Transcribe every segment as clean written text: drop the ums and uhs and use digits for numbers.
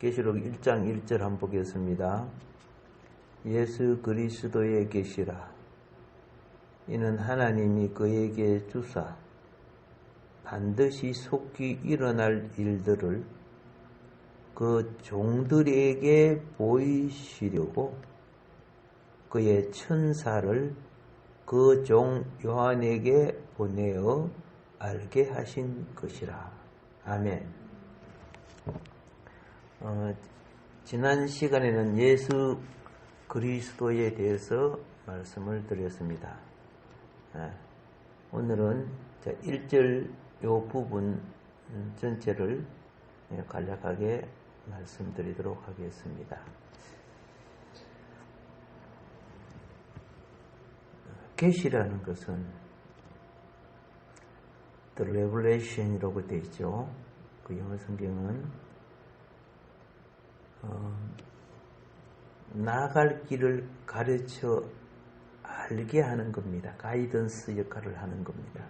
계시록 1장 1절 한번 보겠습니다. 예수 그리스도의 계시라. 이는 하나님이 그에게 주사 반드시 속히 일어날 일들을 그 종들에게 보이시려고 그의 천사를 그 종 요한에게 보내어 알게 하신 것이라. 아멘. 지난 시간에는 예수 그리스도에 대해서 말씀을 드렸습니다. 오늘은 1절 요 부분 전체를 간략하게 말씀드리도록 하겠습니다. 계시라는 것은 The Revelation이라고 되어 있죠. 그 영어 성경은 나아갈 길을 가르쳐 알게 하는 겁니다. 가이던스 역할을 하는 겁니다.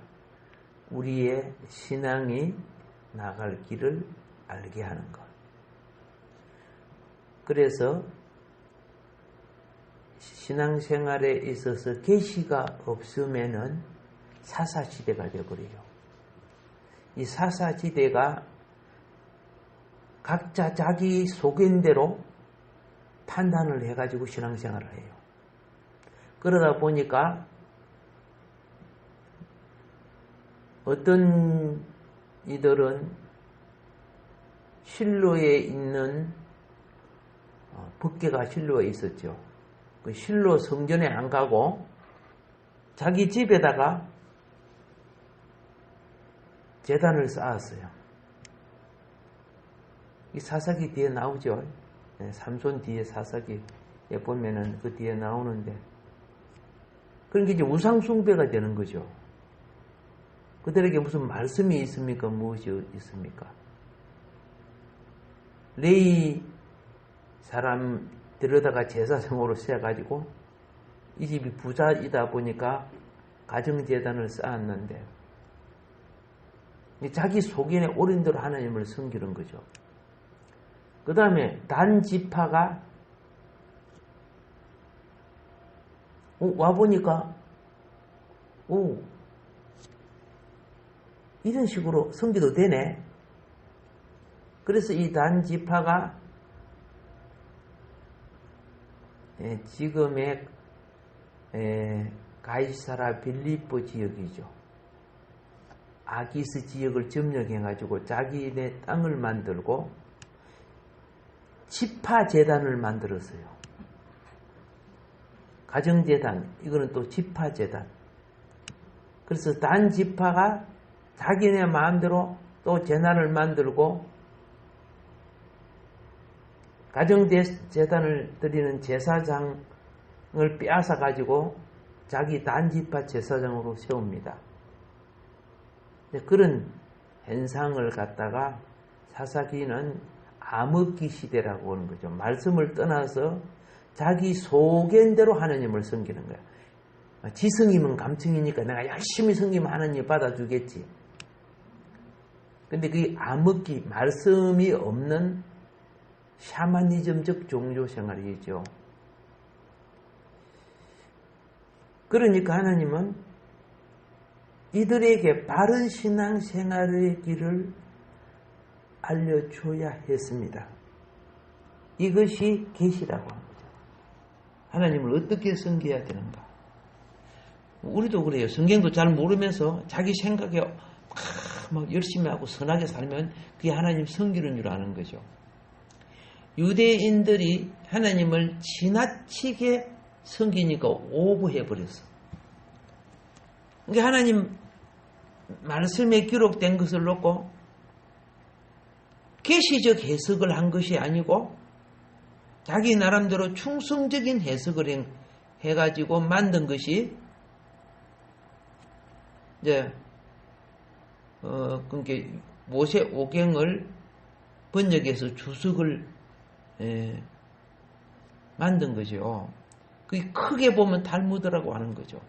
우리의 신앙이 나아갈 길을 알게 하는 것. 그래서 신앙생활에 있어서 계시가 없으면은 사사시대가 되어버려요. 이 사사시대가 각자 자기 속인대로 판단을 해가지고 신앙생활을 해요. 그러다 보니까 어떤 이들은 실로에 있는 법궤가 실로에 있었죠. 그 실로 성전에 안 가고 자기 집에다가 제단을 쌓았어요. 이 사사기 뒤에 나오죠. 삼손 뒤에 사사기에 보면은 그 뒤에 나오는데, 그러니까 이제 우상숭배가 되는 거죠. 그들에게 무슨 말씀이 있습니까? 무엇이 있습니까? 레위 사람 데려다가 제사장으로 세워가지고 이 집이 부자이다 보니까 가정재단을 쌓았는데 자기 속인에 옳은 대로 하나님을 섬기는 거죠. 그 다음에 단 지파가 와보니까 이런 식으로 섬기도 되네. 그래서 이 단 지파가 지금의 가이사라 빌립보 지역이죠. 아기스 지역을 점령해가지고 자기네 땅을 만들고 지파재단을 만들었어요. 가정재단, 이거는 또 지파재단. 그래서 단 지파가 자기네 마음대로 또 재단을 만들고 가정재단을 드리는 제사장을 빼앗아 가지고 자기 단지파 제사장으로 세웁니다. 그런 현상을 갖다가 사사기는 암흑기 시대라고 하는 거죠. 말씀을 떠나서 자기 소견대로 하나님을 섬기는 거야. 지성이면 감성이니까 내가 열심히 섬기면 하나님이 받아주겠지. 근데 그게 암흑기, 말씀이 없는 샤머니즘적 종교 생활이죠. 그러니까 하나님은 이들에게 바른 신앙생활의 길을 알려줘야 했습니다. 이것이 계시라고 하는 거죠. 하나님을 어떻게 섬겨야 되는가. 우리도 그래요. 성경도 잘 모르면서 자기 생각에 막 열심히 하고 선하게 살면 그게 하나님 섬기는 줄 아는 거죠. 유대인들이 하나님을 지나치게 섬기니까 오버해버렸어. 그러니까 하나님 말씀에 기록된 것을 놓고 계시적 해석을 한 것이 아니고 자기 나름대로 충성적인 해석을 해가지고 만든 것이 이제 그러니까 모세 오경을 번역해서 주석을 만든 거죠. 그게 크게 보면 탈무드라고 하는 거죠.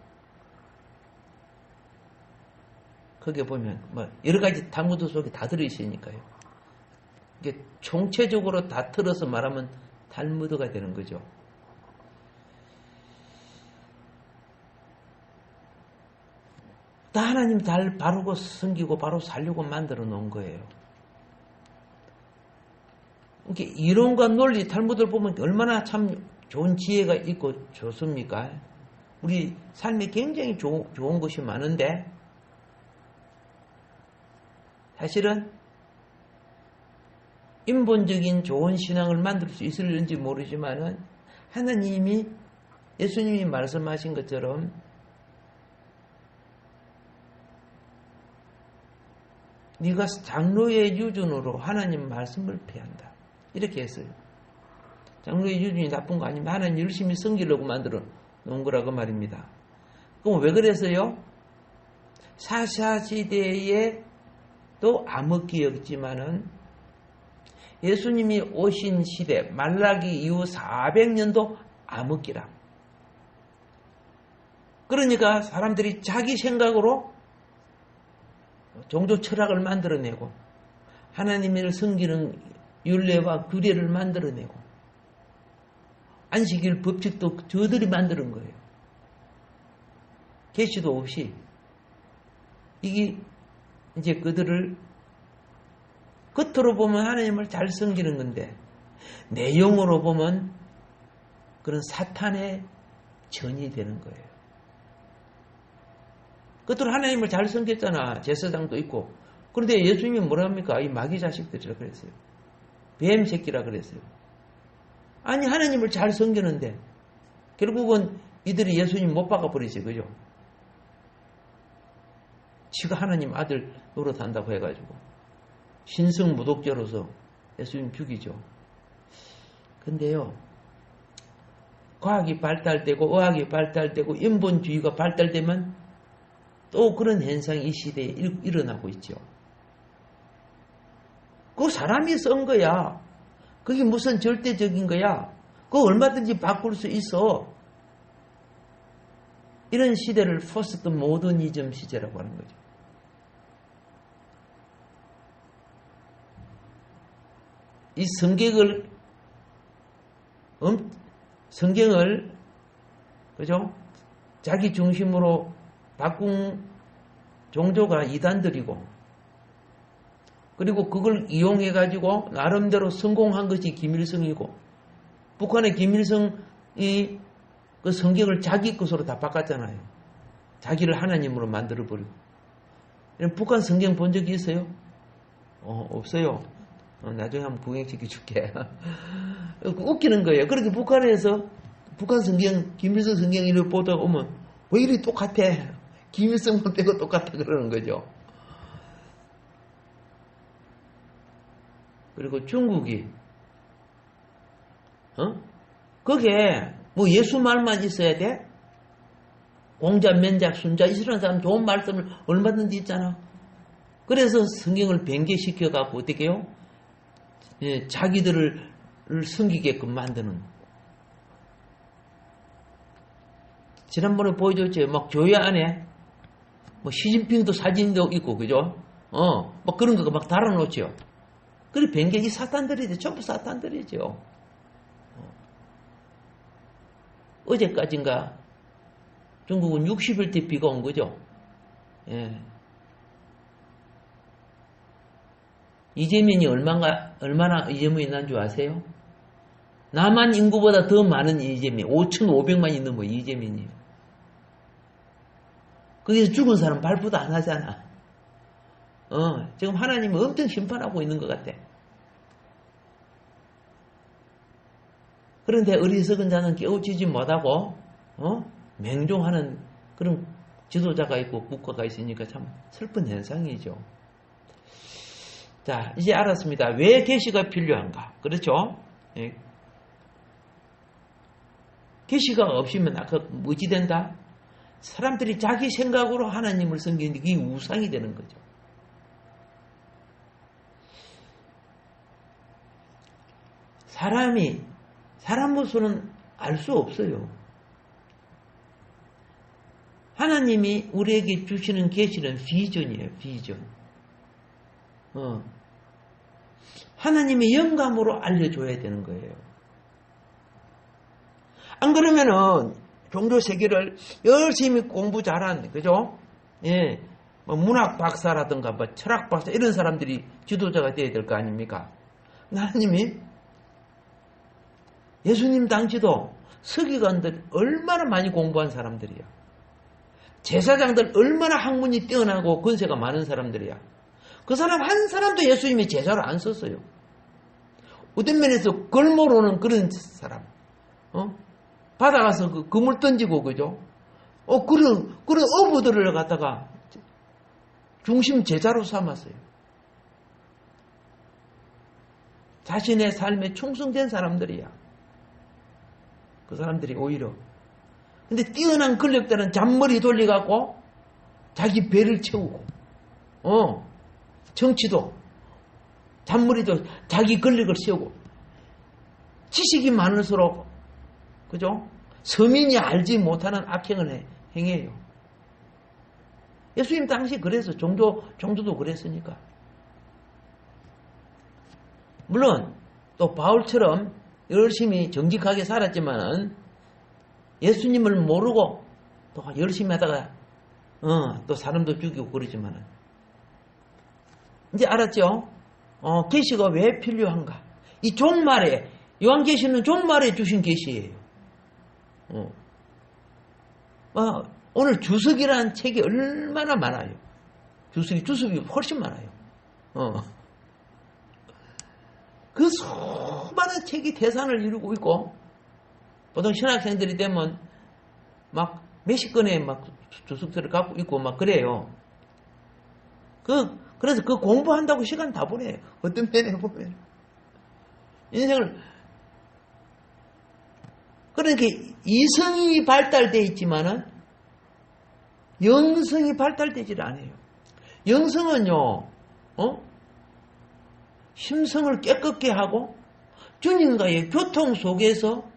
크게 보면 뭐 여러 가지 탈무드 속에 다 들어있으니까요. 이게 총체적으로 다 틀어서 말하면 탈무드가 되는 거죠. 다 하나님 잘 바르고 섬기고 바로 살려고 만들어 놓은 거예요. 이렇게 이론과 논리, 탈무드를 보면 얼마나 참 좋은 지혜가 있고 좋습니까? 우리 삶에 굉장히 좋은 것이 많은데 사실은 인본적인 좋은 신앙을 만들 수 있을는지 모르지만은 하나님이 예수님이 말씀하신 것처럼 네가 장로의 유준으로 하나님 말씀을 폐한다. 이렇게 했어요. 장로의 유준이 나쁜 거 아니면 하나님 열심히 섬기려고 만들어 놓은 거라고 말입니다. 그럼 왜 그랬어요? 사사시대에 또 암흑기였지만은 예수님이 오신 시대 말라기 이후 400년도 암흑기라. 그러니까 사람들이 자기 생각으로 종교 철학을 만들어내고 하나님을 섬기는 율례와 규례를 만들어내고 안식일 법칙도 저들이 만드는 거예요. 계시도 없이. 이게 이제 그들을 겉으로 보면 하나님을 잘 섬기는 건데 내용으로 보면 그런 사탄의 전이 되는 거예요. 겉으로 하나님을 잘 섬겼잖아. 제사장도 있고. 그런데 예수님이 뭐라 합니까? 이 마귀 자식들이라 그랬어요. 뱀 새끼라 그랬어요. 아니 하나님을 잘 섬기는데 결국은 이들이 예수님 못 박아버리지, 그죠? 지가 하나님 아들 노릇한다고 해가지고 신성모독죄로서 예수님 죽이죠. 근데요, 과학이 발달되고 의학이 발달되고 인본주의가 발달되면 또 그런 현상이 이 시대에 일어나고 있죠. 그 사람이 쓴 거야. 그게 무슨 절대적인 거야. 그거 얼마든지 바꿀 수 있어. 이런 시대를 포스트 모더니즘 시대라고 하는 거죠. 이 성경을 그죠? 자기 중심으로 바꾼 종교가 이단들이고, 그리고 그걸 이용해 가지고 나름대로 성공한 것이 김일성이고, 북한의 김일성이 그 성경을 자기 것으로 다 바꿨잖아요. 자기를 하나님으로 만들어 버리고. 북한 성경 본 적이 있어요? 없어요. 나중에 한번 구경시켜 줄게. 웃기는 거예요. 그렇게 북한에서 북한 성경, 김일성 성경 이렇게 보다 오면 왜 이리 똑같아? 김일성만 빼고 똑같아 그러는 거죠. 그리고 중국이 그게 뭐 예수 말만 있어야 돼? 공자, 면작, 순자 이런 사람 좋은 말씀을 얼마든지 있잖아. 그래서 성경을 변개시켜 갖고 어떻게 해요? 예, 자기들을 섬기게끔 만드는. 지난번에 보여줬죠. 막 교회 안에 뭐 시진핑도 사진도 있고, 그죠? 막 그런 거 막 달아놓죠. 그래, 변개이 사탄들이죠. 전부 사탄들이죠. 어제까지인가 중국은 60일 비가 온 거죠. 예. 이재민이 얼마나 이재민이 있는 줄 아세요? 남한 인구보다 더 많은 이재민, 5,500만이 넘어 이재민이. 거기서 죽은 사람 발부도 안 하잖아. 지금 하나님은 엄청 심판하고 있는 것 같아. 그런데 어리석은 자는 깨우치지 못하고, 맹종하는 그런 지도자가 있고 국가가 있으니까 참 슬픈 현상이죠. 자, 이제 알았습니다. 왜 계시가 필요한가? 그렇죠? 예. 계시가 없으면 아까 뭐지 된다? 사람들이 자기 생각으로 하나님을 섬기는데 그게 우상이 되는 거죠. 사람으로서는 알 수 없어요. 하나님이 우리에게 주시는 계시는 비전이에요. 비전. 하나님의 영감으로 알려줘야 되는 거예요. 안 그러면은 종교 세계를 열심히 공부 잘한, 그죠? 예, 뭐 문학 박사라든가 뭐 철학 박사 이런 사람들이 지도자가 되어야 될 거 아닙니까? 하나님이 예수님 당시도 서기관들 얼마나 많이 공부한 사람들이야. 제사장들 얼마나 학문이 뛰어나고 권세가 많은 사람들이야. 그 사람 한 사람도 예수님이 제자로 안 썼어요. 어떤 면에서 걸모로는 그런 사람, 바다 가서 그 그물 던지고, 그죠? 그런 어부들을 갖다가 중심 제자로 삼았어요. 자신의 삶에 충성된 사람들이야. 그 사람들이 오히려. 근데 뛰어난 권력들은 잔머리 돌려갖고 자기 배를 채우고, 정치도, 잔머리도 자기 권력을 세우고, 지식이 많을수록, 그죠? 서민이 알지 못하는 악행을 행해요. 예수님 당시 그래서 종교도 그랬으니까. 물론 또 바울처럼 열심히 정직하게 살았지만은 예수님을 모르고 또 열심히 하다가 또 사람도 죽이고 그러지만은 이제 알았죠? 계시가 왜 필요한가? 이 종말에 요한계시는 종말에 주신 계시예요. 오늘 주석이라는 책이 얼마나 많아요. 주석이 훨씬 많아요. 그 수많은 책이 대산을 이루고 있고, 보통 신학생들이 되면 막 몇십 권의 막 주석들을 갖고 있고 막 그래요. 그래서 그 공부한다고 시간 다 보내요. 어떤 면에 보면. 인생을. 그러니까 이성이 발달되어 있지만은 영성이 발달되질 않아요. 영성은요, 심성을 깨끗게 하고 주님과의 교통 속에서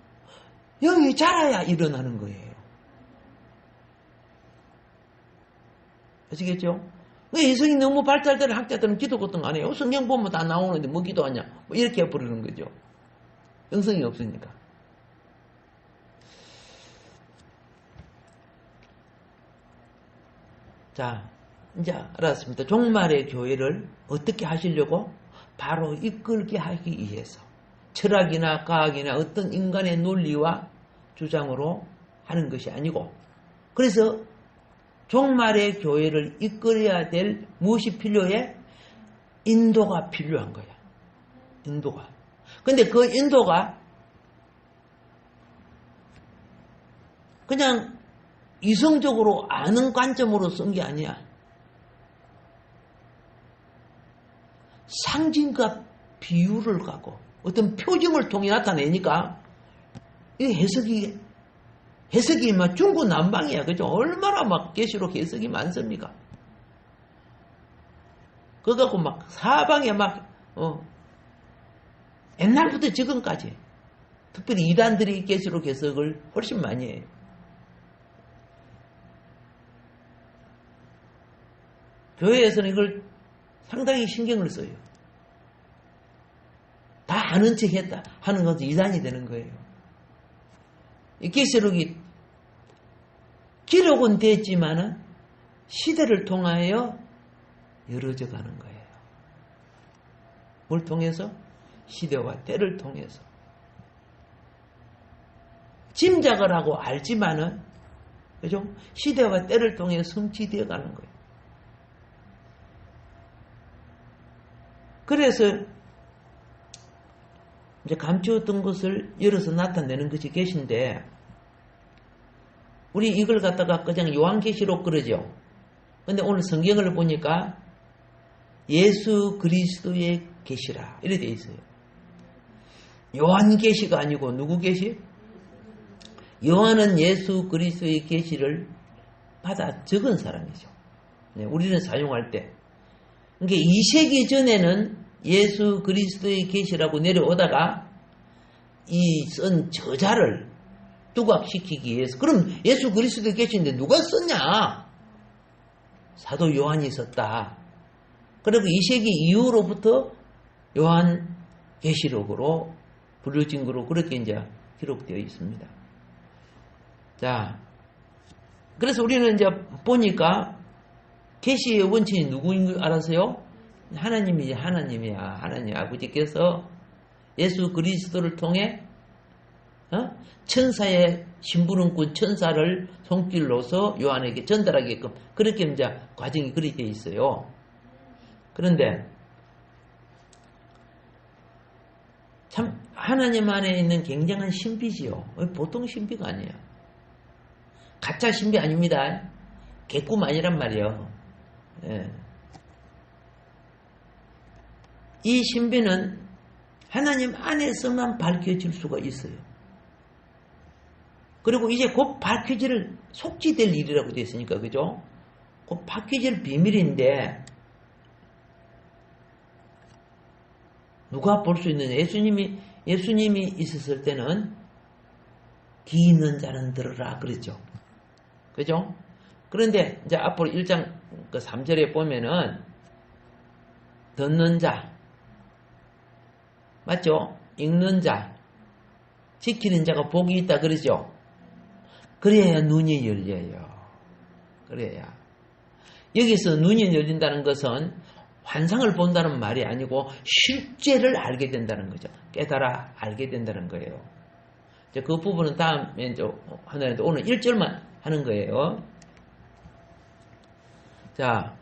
영이 자라야 일어나는 거예요. 아시겠죠? 이성이 너무 발달된 학자들은 기도 같은 거 안 해요. 성경 보면 다 나오는데 뭐 기도하냐? 뭐 이렇게 부르는 거죠. 영성이 없으니까. 자, 이제 알았습니다. 종말의 교회를 어떻게 하시려고? 바로 이끌게 하기 위해서. 철학이나 과학이나 어떤 인간의 논리와 주장으로 하는 것이 아니고, 그래서 종말의 교회를 이끌어야 될 무엇이 필요해? 인도가 필요한 거야. 인도가. 근데 그 인도가 그냥 이성적으로 아는 관점으로 쓴 게 아니야. 상징과 비유를 갖고 어떤 표정을 통해 나타내니까 이 해석이 막 중구난방이야. 그죠? 얼마나 막 계시록 해석이 많습니까? 그거 갖고 막 사방에 막 옛날부터 지금까지 특별히 이단들이 계시록 해석을 훨씬 많이 해요. 교회에서는 이걸 상당히 신경을 써요. 다 아는 척 했다 하는 것도 이단이 되는 거예요. 이 계시록이 기록은 됐지만은 시대를 통하여 이루어져 가는 거예요. 뭘 통해서? 시대와 때를 통해서. 짐작을 하고 알지만은, 그죠? 시대와 때를 통해 성취되어 가는 거예요. 그래서 이제 감추었던 것을 열어서 나타내는 것이 계신데, 우리 이걸 갖다가 그냥 요한계시록 그러죠. 근데 오늘 성경을 보니까 예수 그리스도의 계시라 이렇게 되어 있어요. 요한계시가 아니고 누구 계시? 요한은 예수 그리스도의 계시를 받아 적은 사람이죠. 우리는 사용할 때. 그러니까 2세기 전에는 예수 그리스도의 계시라고 내려오다가 이 쓴 저자를 두각시키기 위해서, 그럼 예수 그리스도의 계시인데 누가 썼냐? 사도 요한이 썼다. 그리고 2세기 이후로부터 요한 계시록으로 부르진 거로 그렇게 이제 기록되어 있습니다. 자, 그래서 우리는 이제 보니까 계시의 원천이 누구인 줄 알았어요? 하나님이야. 하나님 아버지께서 예수 그리스도를 통해 천사의 심부름꾼 천사를 손길로서 요한에게 전달하게끔 그렇게 이제 과정이 그렇게 있어요. 그런데 참 하나님 안에 있는 굉장한 신비지요. 보통 신비가 아니에요. 가짜 신비 아닙니다. 개꿈 아니란 말이에요. 예. 이 신비는 하나님 안에서만 밝혀질 수가 있어요. 그리고 이제 곧 밝혀질 속지될 일이라고 되어 있으니까, 그죠? 곧 밝혀질 비밀인데 누가 볼 수 있느냐? 예수님이 있었을 때는 귀 있는 자는 들으라 그랬죠. 그죠? 그런데 이제 앞으로 1장 3절에 보면은 듣는 자, 맞죠? 읽는 자, 지키는 자가 복이 있다 그러죠? 그래야 눈이 열려요. 그래야. 여기서 눈이 열린다는 것은 환상을 본다는 말이 아니고 실제를 알게 된다는 거죠. 깨달아 알게 된다는 거예요. 이제 그 부분은 다음에 이제 하는데 오늘 1절만 하는 거예요. 자,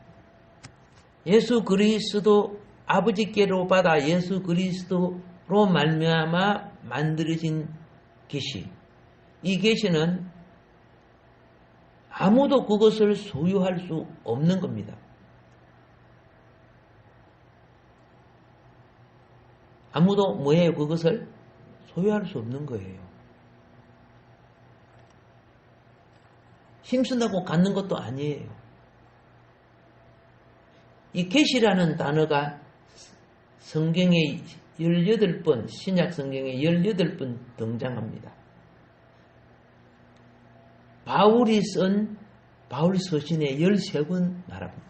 예수 그리스도 아버지께로 받아 예수 그리스도로 말미암아 만들어진 계시. 이 계시는 아무도 그것을 소유할 수 없는 겁니다. 아무도 뭐예요? 그것을 소유할 수 없는 거예요. 힘쓴다고 갖는 것도 아니에요. 이 계시라는 단어가 성경에 18번, 신약 성경에 18번 등장합니다. 바울이 쓴 바울 서신에 13번 말합니다.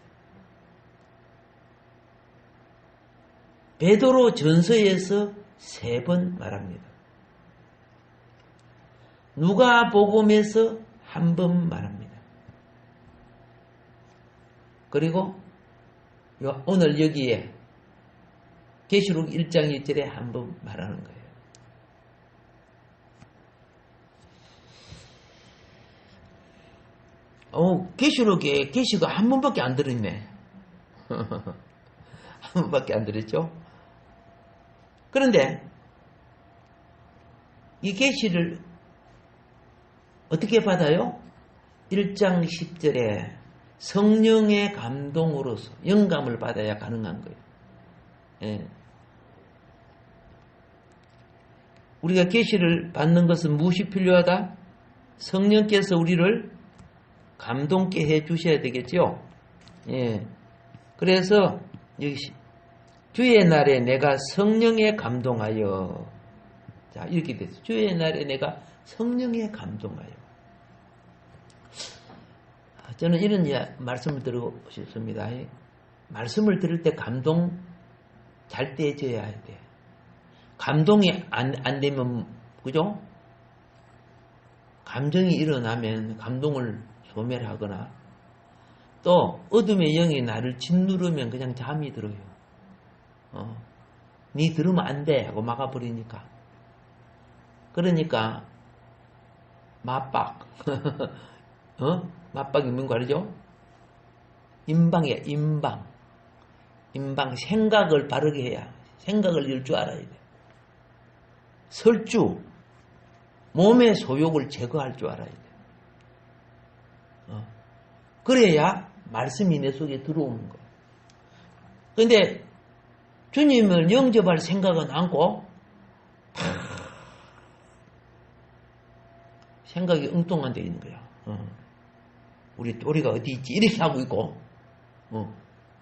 베드로 전서에서 3번 말합니다. 누가복음에서 1번 말합니다. 그리고 오늘 여기에 계시록 1장 1절에 1번 말하는 거예요. 계시록에 계시가 1번밖에 안 들었네. 1번밖에 안 들었죠? 그런데 이 계시를 어떻게 받아요? 1장 10절에 성령의 감동으로서 영감을 받아야 가능한 거예요. 예. 우리가 계시를 받는 것은 무엇이 필요하다? 성령께서 우리를 감동케 해 주셔야 되겠죠? 예. 그래서 여기 주의 날에 내가 성령에 감동하여, 자 이렇게 됐어요. 주의 날에 내가 성령에 감동하여. 저는 이런 말씀을 드리고 싶습니다. 말씀을 들을 때 감동 잘 떼져야 돼. 감동이 안 되면, 그죠? 감정이 일어나면 감동을 소멸하거나, 또 어둠의 영이 나를 짓누르면 그냥 잠이 들어요. 니 들으면 안 돼 하고 막아버리니까. 그러니까 맞박. 맞박이 뭔가 알죠? 임방이야. 임방. 생각을 바르게 해야, 생각을 열 줄 알아야 돼. 설주, 몸의 소욕을 제거할 줄 알아야 돼. 그래야 말씀이 내 속에 들어오는 거예요. 그런데 주님을 영접할 생각은 않고 생각이 엉뚱한 데 있는 거야. 우리가 어디 있지? 이렇게 하고 있고,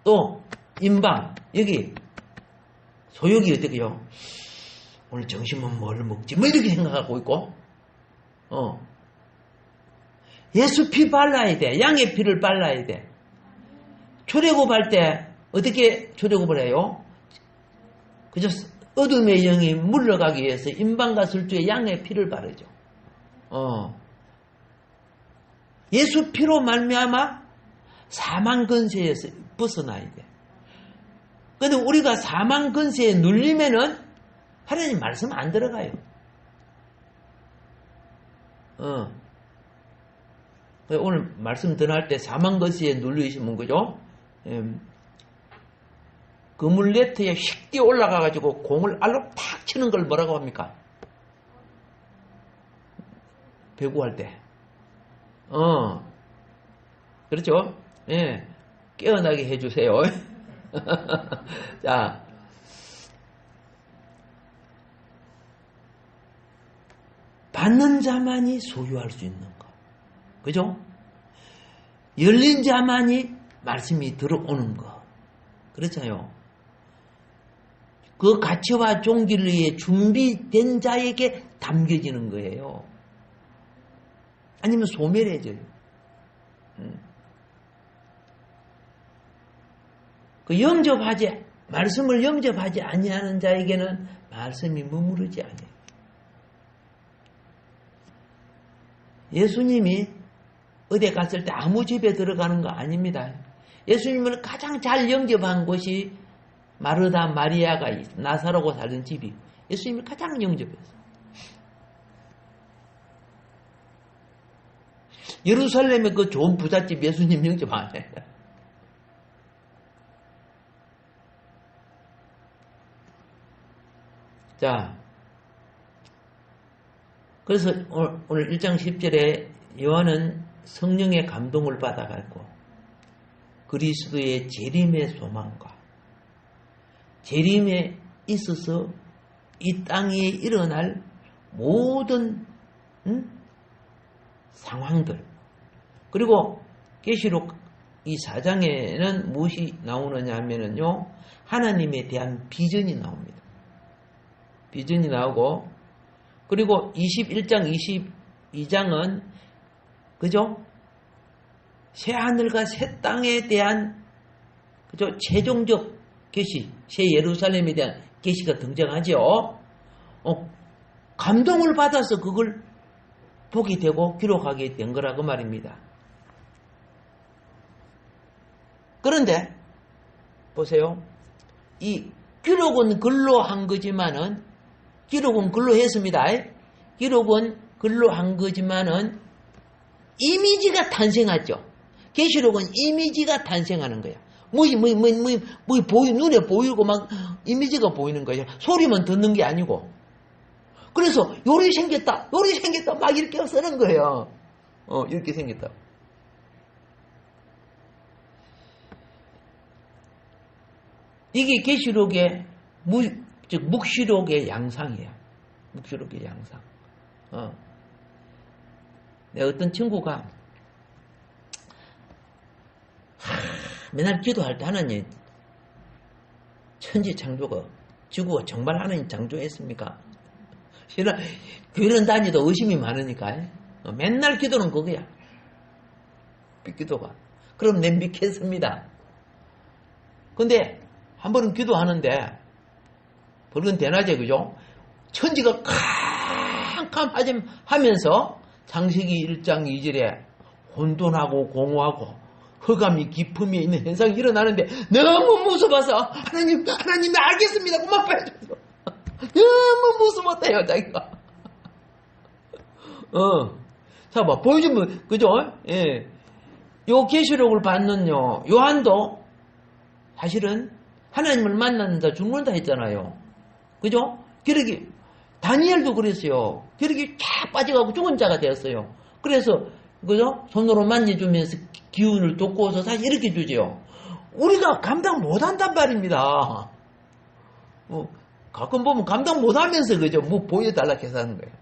또 임방, 여기 소욕이 어떻게요? 오늘 점심은 뭘 먹지? 뭐 이렇게 생각하고 있고, 예수 피 발라야 돼. 양의 피를 발라야 돼. 출애굽할 때 어떻게 출애굽을 해요? 그저 어둠의 영이 물러가기 위해서 임방과 술주의 양의 피를 바르죠. 예수 피로 말미암아 사망 근세에서 벗어나야 돼. 근데 우리가 사망 근세에 눌리면은 하나님 말씀 안 들어가요. 오늘 말씀 전할 때 사망 근세에 눌리시면 그죠? 그물 네트에 휙 뛰어 올라가가지고 공을 알로 탁 치는 걸 뭐라고 합니까? 배구할 때. 그렇죠? 예. 깨어나게 해주세요. 자. 받는 자만이 소유할 수 있는 것. 그죠? 열린 자만이 말씀이 들어오는 것. 그렇잖아요. 그 가치와 종기를 위해 준비된 자에게 담겨지는 거예요. 아니면 소멸해져요. 그 말씀을 영접하지 아니하는 자에게는 말씀이 머무르지 않아요. 예수님이 어디 갔을 때 아무 집에 들어가는 거 아닙니다. 예수님을 가장 잘 영접한 곳이 마르다 마리아가 나사로고 살던 집이 예수님을 가장 영접했어요. 예루살렘의 그 좋은 부잣집 예수님 영접 안 해요. 자, 그래서 오늘 1장 10절에 요한은 성령의 감동을 받아가지고 그리스도의 재림의 소망과 재림에 있어서 이 땅에 일어날 모든 상황들, 그리고 계시록 이 4장에는 무엇이 나오느냐 하면은요, 하나님에 대한 비전이 나옵니다. 비전이 나오고, 그리고 21장, 22장은 그죠? 새 하늘과 새 땅에 대한 그죠? 최종적 계시, 새 예루살렘에 대한 계시가 등장하죠. 감동을 받아서 그걸 보게 되고 기록하게 된 거라고 말입니다. 그런데 보세요. 이 기록은 글로 한 거지만은, 기록은 글로 했습니다. 기록은 글로 한 거지만은 이미지가 탄생하죠. 계시록은 이미지가 탄생하는 거야. 눈에 보이고 막 이미지가 보이는 거예요. 소리만 듣는 게 아니고. 그래서 요리 생겼다 막 이렇게 쓰는 거예요. 이렇게 생겼다. 이게 계시록의 묵시록의 양상이에요. 묵시록의 양상. 내 어떤 친구가 맨날 기도할 때 하나님, 천지 창조가 지구가 정말 하나님 창조했습니까? 교회는 다니도 의심이 많으니까 맨날 기도는 그거야. 기도가. 그럼 내 믿겠습니다. 근데 한 번은 기도하는데 벌건 대낮에 그죠? 천지가 캄캄하면서 창세기 1장 2절에 혼돈하고 공허하고 흑암이 깊음이 있는 현상이 일어나는데 너무 무서워서 하나님 알겠습니다. 그만 빼줘서 너무 무서웠대요 자기가. 자, 봐 보여주면 그죠? 예, 요 계시록을 받는 요한도 사실은 하나님을 만나는 자 죽는다 했잖아요. 그죠? 기력이 다니엘도 그랬어요. 기력이 쫙 빠져가고 죽은 자가 되었어요. 그래서 그죠? 손으로 만져주면서 기운을 돋고서 다시 이렇게 주죠. 우리가 감당 못한단 말입니다. 가끔 보면 감당 못하면서 그죠? 뭐 보여달라 해서 하는 거예요.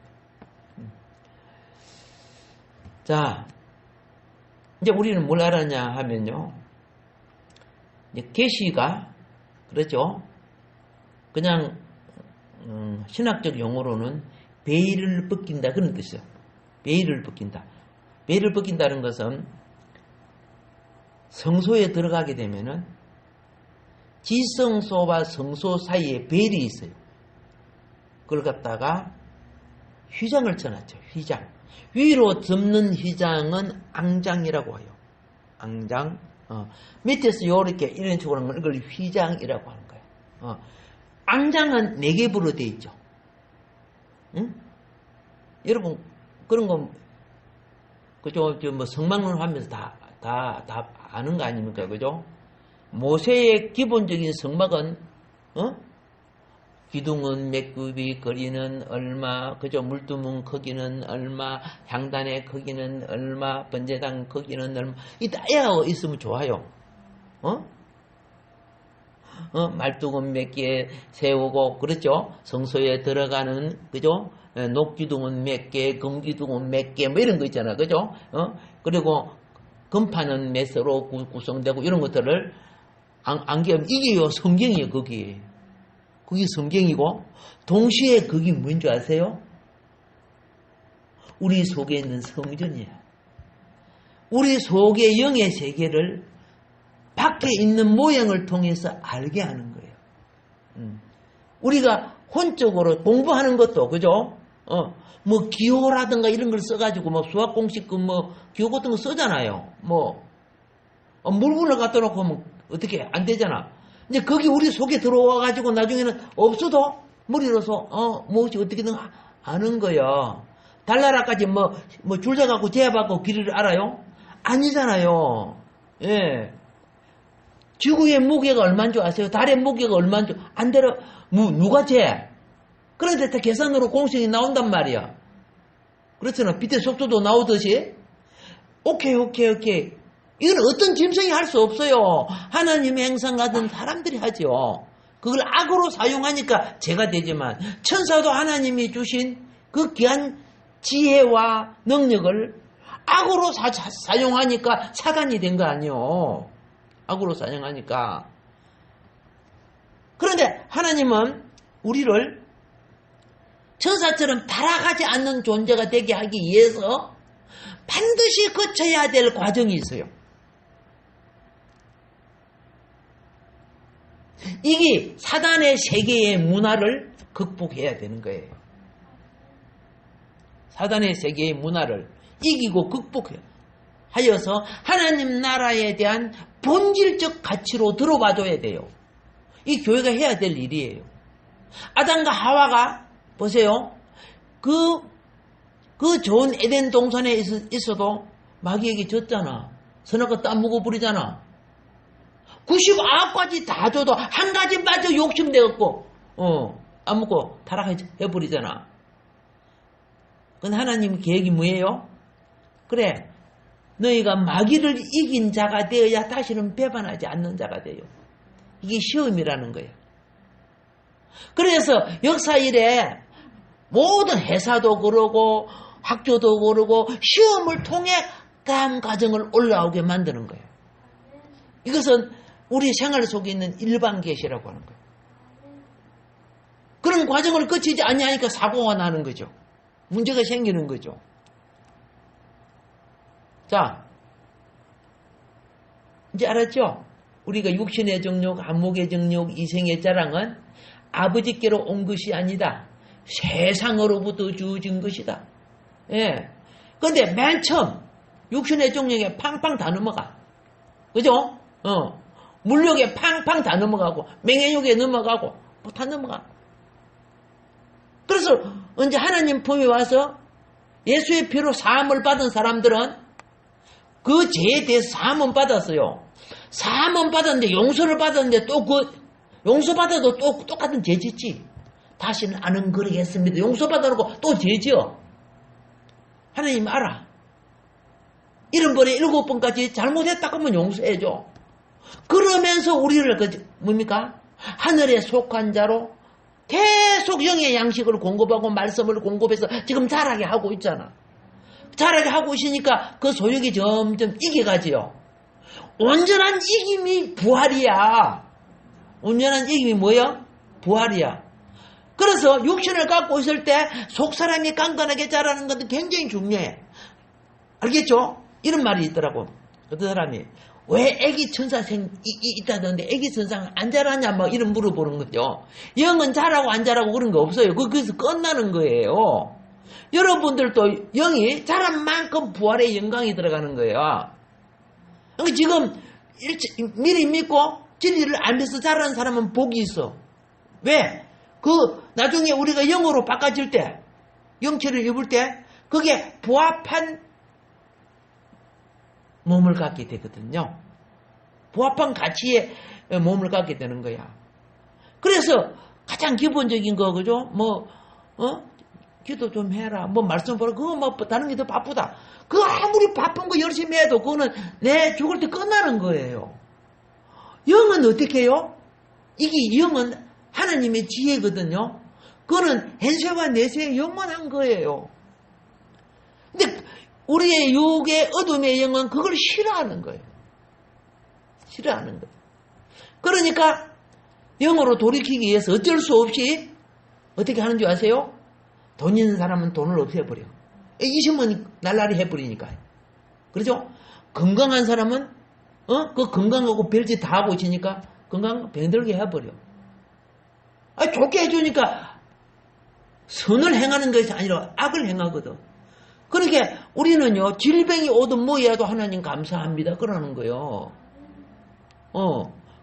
자, 이제 우리는 뭘 알았냐 하면요, 계시가 그렇죠? 그냥 신학적 용어로는 베일을 벗긴다 그런 뜻이죠. 베일을 벗긴다. 베일을 벗긴다는 것은 성소에 들어가게 되면은 지성소와 성소 사이에 벨이 있어요. 그걸 갖다가 휘장을 쳐놨죠. 휘장. 위로 덮는 휘장은 앙장이라고 해요. 앙장. 밑에서 요렇게 이런 식으로 하는 걸 휘장이라고 하는 거예요. 앙장은 4겹으로 되어 있죠. 응? 여러분, 그런 거, 그죠? 뭐 성막론 하면서 다 아는 거 아닙니까? 그죠? 모세의 기본적인 성막은, 기둥은 몇 규빗, 거리는 얼마, 그죠? 물두문 크기는 얼마, 향단의 크기는 얼마, 번제당 크기는 얼마, 이 따야 있으면 좋아요. 말뚝은 몇 개 세우고, 그렇죠? 성소에 들어가는, 그죠? 녹기둥은 몇 개, 금기둥은 몇 개, 뭐 이런 거 있잖아. 그죠? 그리고 금판은 몇 서로 구성되고, 이런 것들을 안기하면 이게요, 성경이에요, 거기. 그게 성경이고, 동시에 그게 뭔지 아세요? 우리 속에 있는 성전이야. 우리 속의 영의 세계를 밖에 있는 모양을 통해서 알게 하는 거예요. 우리가 혼적으로 공부하는 것도, 그죠? 뭐, 기호라든가 이런 걸 써가지고, 뭐, 수학 공식, 기호 같은 거 쓰잖아요. 물건을 갖다 놓고 하면 어떻게 안 되잖아. 이제 거기 우리 속에 들어와가지고 나중에는 없어도 머리로서, 무엇이 어떻게든 아는 거야. 달나라까지 줄 서갖고 제압하고 길이를 알아요? 아니잖아요. 예. 지구의 무게가 얼마인 줄 아세요? 달의 무게가 얼마인 줄, 안 되려, 누가 재? 그런데 다 계산으로 공식이 나온단 말이야. 그렇잖아. 빛의 속도도 나오듯이. 오케이. 이건 어떤 짐승이 할 수 없어요. 하나님의 행상 같은 사람들이 하죠. 그걸 악으로 사용하니까 죄가 되지만, 천사도 하나님이 주신 그 귀한 지혜와 능력을 악으로 사용하니까 사단이 된 거 아니에요. 악으로 사용하니까. 그런데 하나님은 우리를 천사처럼 타락하지 않는 존재가 되게 하기 위해서 반드시 거쳐야 될 과정이 있어요. 이게 사단의 세계의 문화를 극복해야 되는 거예요. 사단의 세계의 문화를 이기고 극복하여서 하나님 나라에 대한 본질적 가치로 들어봐줘야 돼요. 이 교회가 해야 될 일이에요. 아담과 하와가 보세요. 그 좋은 에덴 동산에 있어도 마귀에게 졌잖아. 선악과 따먹어 버리잖아. 99가지 다 줘도 한 가지 빠져 욕심내갖고 안 먹고 타락해버리잖아. 근데 하나님 계획이 뭐예요? 그래, 너희가 마귀를 이긴 자가 되어야 다시는 배반하지 않는 자가 돼요. 이게 시험이라는 거예요. 그래서 역사 이래 모든 회사도 그러고 학교도 그러고 시험을 통해 다음 과정을 올라오게 만드는 거예요. 이것은 우리 생활 속에 있는 일반 계시라고 하는 거예요. 그런 과정을 거치지 않냐니까 사고가 나는 거죠. 문제가 생기는 거죠. 자, 이제 알았죠? 우리가 육신의 정욕, 안목의 정욕, 이생의 자랑은 아버지께로 온 것이 아니다. 세상으로부터 주어진 것이다. 예. 근데 맨 처음 육신의 정욕에 팡팡 다 넘어가. 그죠? 물욕에 팡팡 다 넘어가고 맹해욕에 넘어가고 뭐 다 넘어가. 그래서 언제 하나님 품에 와서 예수의 피로 사함을 받은 사람들은 그 죄에 대해서 사함은 받았어요. 사함은 받았는데 용서를 받았는데 또 용서받아도 또 똑같은 죄 짓지. 다시는 안 그러겠습니다. 용서받아놓고 또 죄지어. 하나님 알아. 70번에 7번까지 잘못했다 그러면 용서해줘. 그러면서 우리를 뭡니까? 하늘에 속한 자로 계속 영의 양식을 공급하고 말씀을 공급해서 지금 자라게 하고 있잖아. 자라게 하고 있으니까 그 소욕이 점점 이겨가지요. 온전한 이김이 부활이야. 온전한 이김이 뭐야? 부활이야. 그래서 육신을 갖고 있을 때 속사람이 강건하게 자라는 것도 굉장히 중요해. 알겠죠? 이런 말이 있더라고. 어떤 사람이 왜 애기 천사 있다던데 애기 천사는 안 자라냐 막 이런 물어보는 거죠. 영은 자라고 안 자라고 그런 거 없어요. 거기서 끝나는 거예요. 여러분들도 영이 자란 만큼 부활의 영광이 들어가는 거예요. 그러니까 지금 미리 믿고 진리를 알면서 자라는 사람은 복이 있어. 왜? 나중에 우리가 영으로 바꿔질 때, 영체를 입을 때, 그게 부합한 몸을 갖게 되거든요. 부합한 가치의 몸을 갖게 되는 거야. 그래서 가장 기본적인 거, 그죠? 기도 좀 해라. 말씀 보라. 그거 다른 게 더 바쁘다. 그거 아무리 바쁜 거 열심히 해도 그거는 내 죽을 때 끝나는 거예요. 영은 어떻게 해요? 이게 영은 하나님의 지혜거든요. 그거는 현세와 내세에 영원한 거예요. 근데 우리의 육의 어둠의 영은 그걸 싫어하는 거예요. 싫어하는 거예요. 그러니까 영으로 돌이키기 위해서 어쩔 수 없이 어떻게 하는 줄 아세요? 돈 있는 사람은 돈을 없애버려. 있으면 날라리 해버리니까. 그렇죠? 건강한 사람은 그 건강하고 별짓 다 하고 있으니까 건강 병들게 해버려. 좋게 해주니까 선을 행하는 것이 아니라 악을 행하거든. 그러니까 우리는요, 질병이 오든 뭐해도 하나님 감사합니다. 그러는 거예요.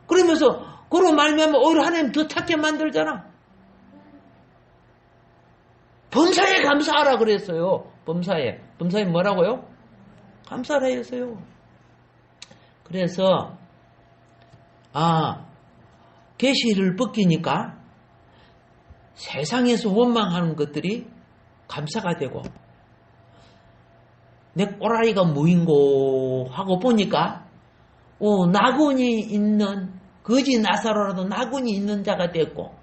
그러면서 그로 말미암아 오히려 하나님 더 찾게 만들잖아. 범사에 감사하라 그랬어요. 범사에 뭐라고요? 감사하라 했어요. 그래서 계시를 벗기니까 세상에서 원망하는 것들이 감사가 되고, 내 꼬라리가 뭐인고 하고 보니까 나군이 있는, 거지 나사로라도 나군이 있는 자가 됐고,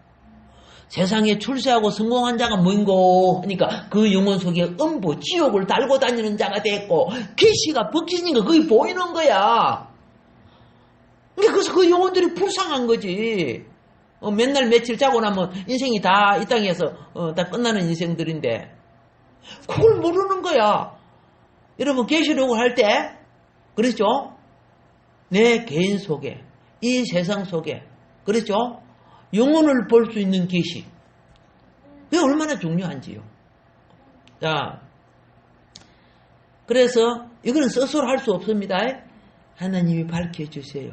세상에 출세하고 성공한 자가 뭐인고 하니까 그 영혼 속에 음부 지옥을 달고 다니는 자가 됐고, 계시가 벗기니까 그게 보이는 거야. 그래서 그 영혼들이 불쌍한 거지. 맨날 며칠 자고 나면 인생이 다 이 땅에서 다 끝나는 인생들인데 그걸 모르는 거야. 여러분 계시록을 할 때 그렇죠? 내 개인 속에, 이 세상 속에, 그렇죠? 영혼을 볼 수 있는 계시. 그게 얼마나 중요한지요. 자, 그래서 이거는 스스로 할 수 없습니다. 하나님이 밝혀주세요.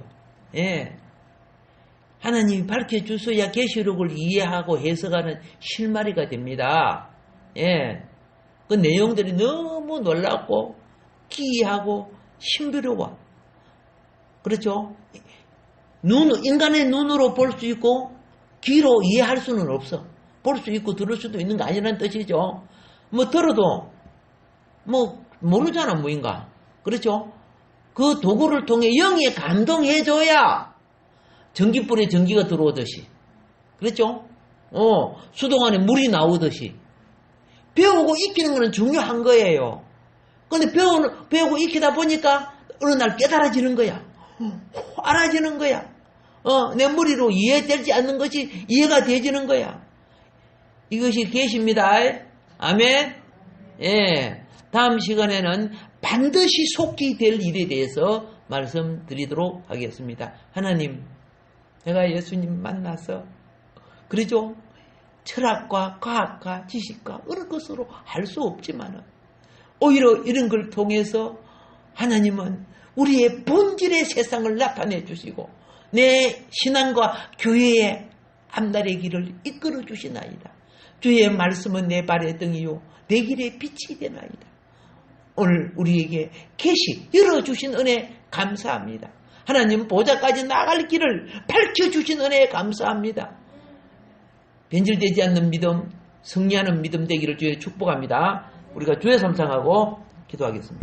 예. 하나님이 밝혀주셔야 계시록을 이해하고 해석하는 실마리가 됩니다. 예. 그 내용들이 너무 놀랍고 기이하고 신비로워. 그렇죠? 인간의 눈으로 볼 수 있고 귀로 이해할 수는 없어. 볼 수 있고 들을 수도 있는 거 아니라는 뜻이죠. 들어도 모르잖아, 뭐인가. 그렇죠? 그 도구를 통해 영에 감동해줘야 전기불에 전기가 들어오듯이, 그렇죠? 수동 안에 물이 나오듯이 배우고 익히는 거는 중요한 거예요. 그런데 배우고 익히다 보니까 어느 날 깨달아지는 거야. 알아지는 거야. 내 머리로 이해되지 않는 것이 이해가 되지는 거야. 이것이 계시입니다. 아멘. 예. 다음 시간에는 반드시 속히 될 일에 대해서 말씀드리도록 하겠습니다. 하나님, 내가 예수님 만나서, 그러죠? 철학과 과학과 지식과 어느 것으로 할 수 없지만 오히려 이런 걸 통해서 하나님은 우리의 본질의 세상을 나타내 주시고 내 신앙과 교회의 앞날의 길을 이끌어 주시나이다. 주의 말씀은 내 발의 등이요 내 길의 빛이 되나이다. 오늘 우리에게 계시 열어주신 은혜 감사합니다. 하나님 보좌까지 나갈 길을 밝혀주신 은혜에 감사합니다. 변질되지 않는 믿음, 승리하는 믿음 되기를 주의 축복합니다. 우리가 주의 삼상하고 기도하겠습니다.